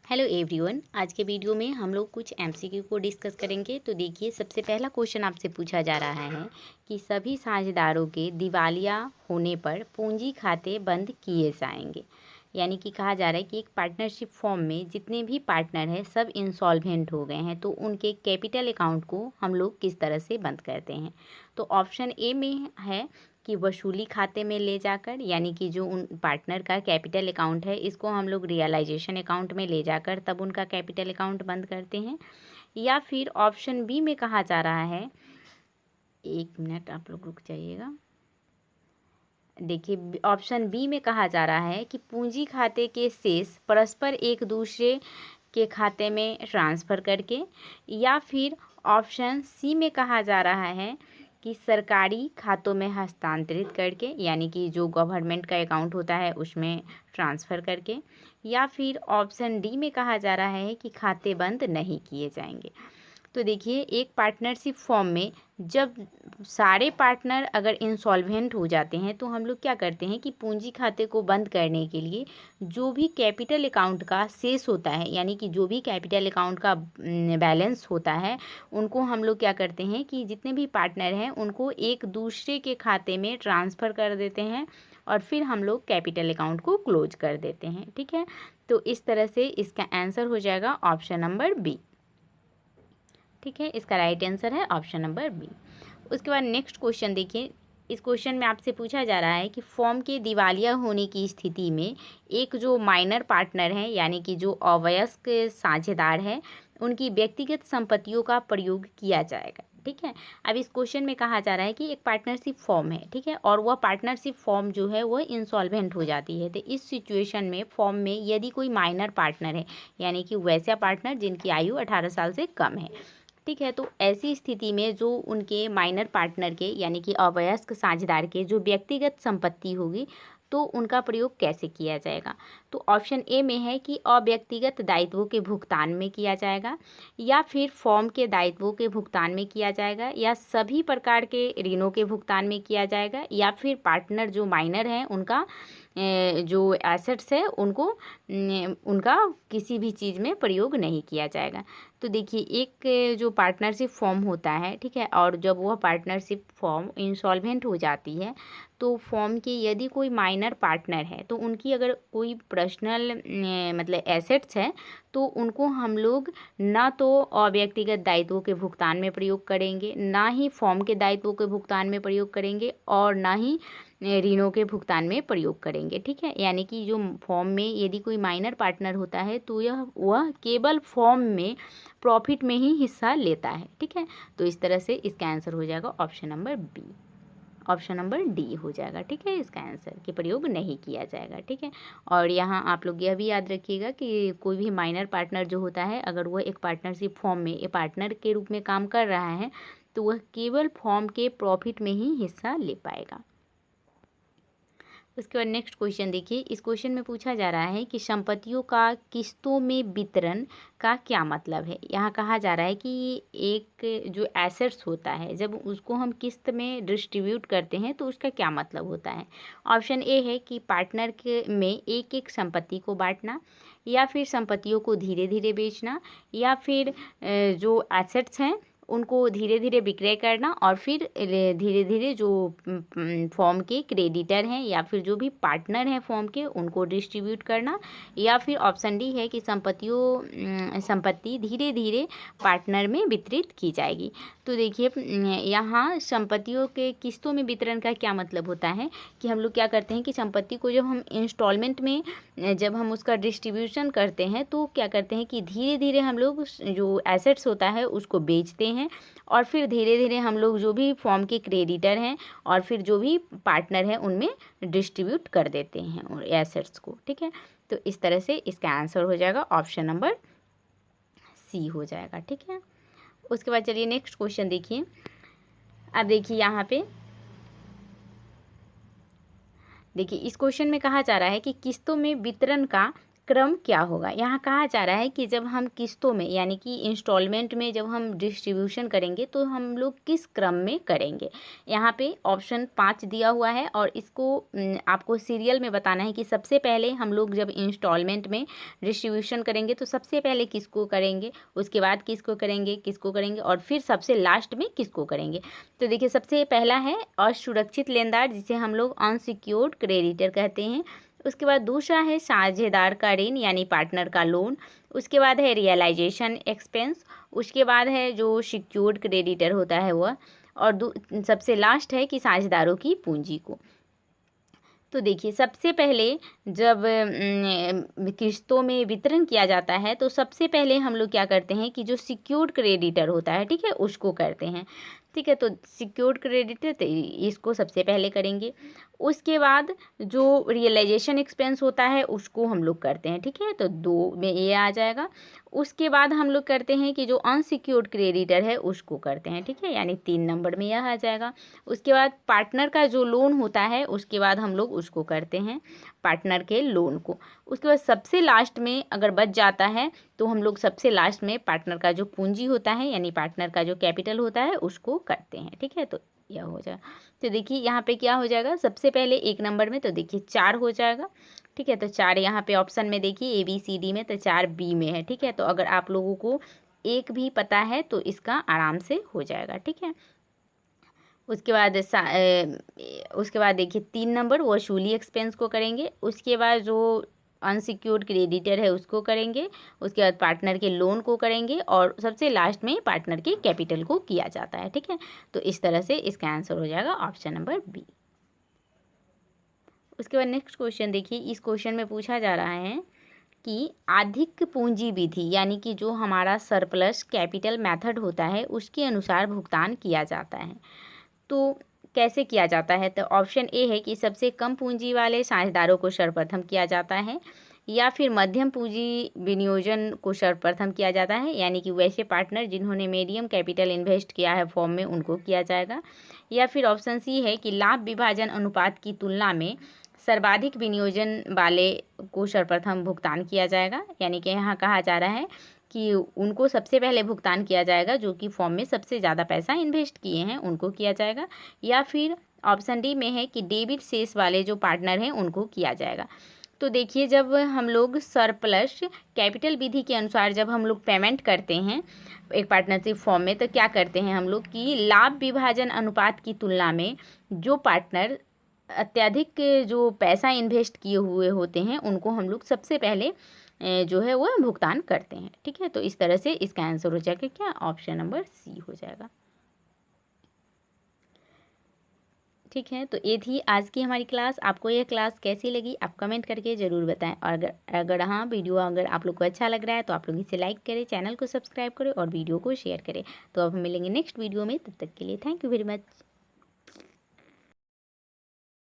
Hello everyone. आज के video में हम लोग कुछ एमसीक्यू को डिस्कस करेंगे। तो देखिए, सबसे पहला क्वेश्चन आपसे पूछा जा रहा है कि सभी साझेदारों के दिवालिया होने पर पूंजी खाते बंद किए जाएंगे। यानी कि कहा जा रहा है कि एक पार्टनरशिप फॉर्म में जितने भी पार्टनर हैं सब इंसॉल्वेंट हो गए हैं, तो उनके कैपिटल अकाउंट को हम लोग किस तरह से बंद करते हैं। तो ऑप्शन ए में है कि वसूली खाते में ले जाकर, यानी कि जो उन पार्टनर का कैपिटल अकाउंट है इसको हम लोग रियलाइजेशन अकाउंट में ले जाकर तब उनका कैपिटल अकाउंट बंद करते हैं। या फिर ऑप्शन बी में कहा जा रहा है, एक मिनट आप लोग रुक जाइएगा। देखिए, ऑप्शन बी में कहा जा रहा है कि पूंजी खाते के शेष परस्पर एक दूसरे के खाते में ट्रांसफ़र करके। या फिर ऑप्शन सी में कहा जा रहा है कि सरकारी खातों में हस्तांतरित करके, यानी कि जो गवर्नमेंट का अकाउंट होता है उसमें ट्रांसफ़र करके। या फिर ऑप्शन डी में कहा जा रहा है कि खाते बंद नहीं किए जाएंगे। तो देखिए, एक पार्टनरशिप फॉर्म में जब सारे पार्टनर अगर इंसॉल्वेंट हो जाते हैं तो हम लोग क्या करते हैं कि पूंजी खाते को बंद करने के लिए जो भी कैपिटल अकाउंट का शेष होता है, यानी कि जो भी कैपिटल अकाउंट का बैलेंस होता है, उनको हम लोग क्या करते हैं कि जितने भी पार्टनर हैं उनको एक दूसरे के खाते में ट्रांसफ़र कर देते हैं और फिर हम लोग कैपिटल अकाउंट को क्लोज कर देते हैं। ठीक है, तो इस तरह से इसका आंसर हो जाएगा ऑप्शन नंबर बी। ठीक है, इसका राइट आंसर है ऑप्शन नंबर बी। उसके बाद नेक्स्ट क्वेश्चन देखिए। इस क्वेश्चन में आपसे पूछा जा रहा है कि फॉर्म के दिवालिया होने की स्थिति में एक जो माइनर पार्टनर है, यानी कि जो अवयस्क साझेदार है, उनकी व्यक्तिगत संपत्तियों का प्रयोग किया जाएगा। ठीक है, अब इस क्वेश्चन में कहा जा रहा है कि एक पार्टनरशिप फॉर्म है, ठीक है, और वह पार्टनरशिप फॉर्म जो है वह इंसॉल्वेंट हो जाती है। तो इस सिचुएशन में फॉर्म में यदि कोई माइनर पार्टनर है, यानी कि वैसा पार्टनर जिनकी आयु 18 साल से कम है, ठीक है, तो ऐसी स्थिति में जो उनके माइनर पार्टनर के, यानी कि अवयस्क साझेदार के जो व्यक्तिगत संपत्ति होगी, तो उनका प्रयोग कैसे किया जाएगा। तो ऑप्शन ए में है कि अव्यक्तिगत दायित्वों के भुगतान में किया जाएगा, या फिर फॉर्म के दायित्वों के भुगतान में किया जाएगा, या सभी प्रकार के ऋणों के भुगतान में किया जाएगा, या फिर पार्टनर जो माइनर हैं उनका जो एसेट्स है उनको उनका किसी भी चीज़ में प्रयोग नहीं किया जाएगा। तो देखिए, एक जो पार्टनरशिप फॉर्म होता है, ठीक है, और जब वह पार्टनरशिप फॉर्म इंसॉल्वेंट हो जाती है तो फॉर्म के यदि कोई माइनर पार्टनर है तो उनकी अगर कोई पर्सनल मतलब एसेट्स है तो उनको हम लोग ना तो अव्यक्तिगत दायित्वों के भुगतान में प्रयोग करेंगे, ना ही फॉर्म के दायित्वों के भुगतान में प्रयोग करेंगे, और ना ही ऋणों के भुगतान में प्रयोग करेंगे। ठीक है, यानी कि जो फॉर्म में यदि कोई माइनर पार्टनर होता है तो वह केवल फॉर्म में प्रॉफिट में ही हिस्सा लेता है। ठीक है, तो इस तरह से इसका आंसर हो जाएगा option number B, option number D हो जाएगा। ठीक है, इसका आंसर कि प्रयोग नहीं किया जाएगा। ठीक है, और यहाँ आप लोग यह भी याद रखिएगा कि कोई भी माइनर पार्टनर जो होता है, अगर वह एक पार्टनरशिप फॉर्म में एक पार्टनर के रूप में काम कर रहा है तो वह केवल फॉर्म के प्रॉफिट में ही हिस्सा ले पाएगा। उसके बाद नेक्स्ट क्वेश्चन देखिए। इस क्वेश्चन में पूछा जा रहा है कि संपत्तियों का किस्तों में वितरण का क्या मतलब है। यहाँ कहा जा रहा है कि एक जो एसेट्स होता है जब उसको हम किस्त में डिस्ट्रीब्यूट करते हैं तो उसका क्या मतलब होता है। ऑप्शन ए है कि पार्टनर के में एक एक संपत्ति को बांटना, या फिर संपत्तियों को धीरे धीरे बेचना, या फिर जो एसेट्स हैं उनको धीरे धीरे विक्रय करना, और फिर धीरे धीरे जो फॉर्म के क्रेडिटर हैं या फिर जो भी पार्टनर हैं फॉर्म के उनको डिस्ट्रीब्यूट करना। या फिर ऑप्शन डी है कि संपत्ति धीरे धीरे पार्टनर में वितरित की जाएगी। तो देखिए, यहाँ संपत्तियों के किस्तों में वितरण का क्या मतलब होता है कि हम लोग क्या करते हैं कि संपत्ति को जब हम इंस्टॉलमेंट में जब हम उसका डिस्ट्रीब्यूशन करते हैं तो क्या करते हैं कि धीरे धीरे हम लोग जो एसेट्स होता है उसको बेचते हैं, और फिर धीरे धीरे हम लोग जो भी फॉर्म के क्रेडिटर हैं और फिर जो भी पार्टनर हैं उनमें डिस्ट्रीब्यूट कर देते हैं एसेट्स को। ठीक है, तो इस तरह से इसका आंसर हो जाएगा ऑप्शन नंबर सी हो जाएगा। ठीक है, उसके बाद चलिए नेक्स्ट क्वेश्चन देखिए। अब देखिए यहाँ पे देखिए, इस क्वेश्चन में कहा जा रहा है कि किस्तों में वितरण का क्रम क्या होगा। यहाँ कहा जा रहा है कि जब हम किस्तों में यानी कि इंस्टॉलमेंट में जब हम डिस्ट्रीब्यूशन करेंगे तो हम लोग किस क्रम में करेंगे। यहाँ पे ऑप्शन 5 दिया हुआ है और इसको आपको सीरियल में बताना है कि सबसे पहले हम लोग जब इंस्टॉलमेंट में डिस्ट्रीब्यूशन करेंगे तो सबसे पहले किसको करेंगे, उसके बाद किसको करेंगे और फिर सबसे लास्ट में किसको करेंगे। तो देखिए सबसे पहला है असुरक्षित लेनदार, जिसे हम लोग अनसिक्योर्ड क्रेडिटर कहते हैं। उसके बाद दूसरा है साझेदार का ऋण यानी पार्टनर का लोन। उसके बाद है रियलाइजेशन एक्सपेंस। उसके बाद है जो सिक्योर्ड क्रेडिटर होता है वह, और सबसे लास्ट है कि साझेदारों की पूंजी को। तो देखिए सबसे पहले जब किस्तों में वितरण किया जाता है तो सबसे पहले हम लोग क्या करते हैं कि जो सिक्योर्ड क्रेडिटर होता है, ठीक है, उसको करते हैं। ठीक है, तो सिक्योर्ड क्रेडिटर तो इसको सबसे पहले करेंगे। उसके बाद जो रियलाइजेशन एक्सपेंस होता है उसको हम लोग करते हैं। ठीक है, तो 2 में ये आ जाएगा। उसके बाद हम लोग करते हैं कि जो अनसिक्योर्ड क्रेडिटर है उसको करते हैं। ठीक है, यानी 3 नंबर में यह आ जाएगा। उसके बाद पार्टनर का जो लोन होता है उसके बाद हम लोग उसको करते हैं, पार्टनर के लोन को। उसके बाद सबसे लास्ट में अगर बच जाता है तो हम लोग सबसे लास्ट में पार्टनर का जो पूंजी होता है यानी पार्टनर का जो कैपिटल होता है उसको करते हैं। ठीक है, तो यह हो जाएगा। तो देखिए यहाँ पे क्या हो जाएगा, सबसे पहले 1 नंबर में तो देखिए 4 हो जाएगा। ठीक है, तो 4 यहाँ पे ऑप्शन में देखिए ABCD में, तो 4 B में है। ठीक है, तो अगर आप लोगों को 1 भी पता है तो इसका आराम से हो जाएगा। ठीक है, उसके बाद देखिए 3 नंबर वसूली एक्सपेंस को करेंगे। उसके बाद जो अनसिक्योर्ड क्रेडिटर है उसको करेंगे। उसके बाद पार्टनर के लोन को करेंगे और सबसे लास्ट में पार्टनर के कैपिटल को किया जाता है। ठीक है, तो इस तरह से इसका आंसर हो जाएगा ऑप्शन नंबर B। उसके बाद नेक्स्ट क्वेश्चन देखिए, इस क्वेश्चन में पूछा जा रहा है कि अधिक पूंजी विधि यानी कि जो हमारा सरप्लस कैपिटल मेथड होता है उसके अनुसार भुगतान किया जाता है। तो कैसे किया जाता है, तो ऑप्शन ए है कि सबसे कम पूंजी वाले साझेदारों को सर्वप्रथम किया जाता है, या फिर मध्यम पूंजी विनियोजन को सर्वप्रथम किया जाता है यानी कि वैसे पार्टनर जिन्होंने मीडियम कैपिटल इन्वेस्ट किया है फॉर्म में उनको किया जाएगा, या फिर ऑप्शन सी है कि लाभ विभाजन अनुपात की तुलना में सर्वाधिक विनियोजन वाले को सर्वप्रथम भुगतान किया जाएगा। यानी कि यहाँ कहा जा रहा है कि उनको सबसे पहले भुगतान किया जाएगा जो कि फॉर्म में सबसे ज़्यादा पैसा इन्वेस्ट किए हैं उनको किया जाएगा, या फिर ऑप्शन डी में है कि डेबिट शेष वाले जो पार्टनर हैं उनको किया जाएगा। तो देखिए जब हम लोग सरप्लस कैपिटल विधि के अनुसार जब हम लोग पेमेंट करते हैं एक पार्टनरशिप फॉर्म में, तो क्या करते हैं हम लोग कि लाभ विभाजन अनुपात की तुलना में जो पार्टनर अत्यधिक जो पैसा इन्वेस्ट किए हुए होते हैं उनको हम लोग सबसे पहले जो है वो भुगतान करते हैं। ठीक है, तो इस तरह से इसका आंसर हो जाएगा क्या, ऑप्शन नंबर सी हो जाएगा। ठीक है, तो ये थी आज की हमारी क्लास। आपको यह क्लास कैसी लगी आप कमेंट करके ज़रूर बताएं, और अगर हाँ वीडियो अगर आप लोग को अच्छा लग रहा है तो आप लोग इसे लाइक करें, चैनल को सब्सक्राइब करें और वीडियो को शेयर करें। तो अब हम मिलेंगे नेक्स्ट वीडियो में, तब तक के लिए थैंक यू वेरी मच।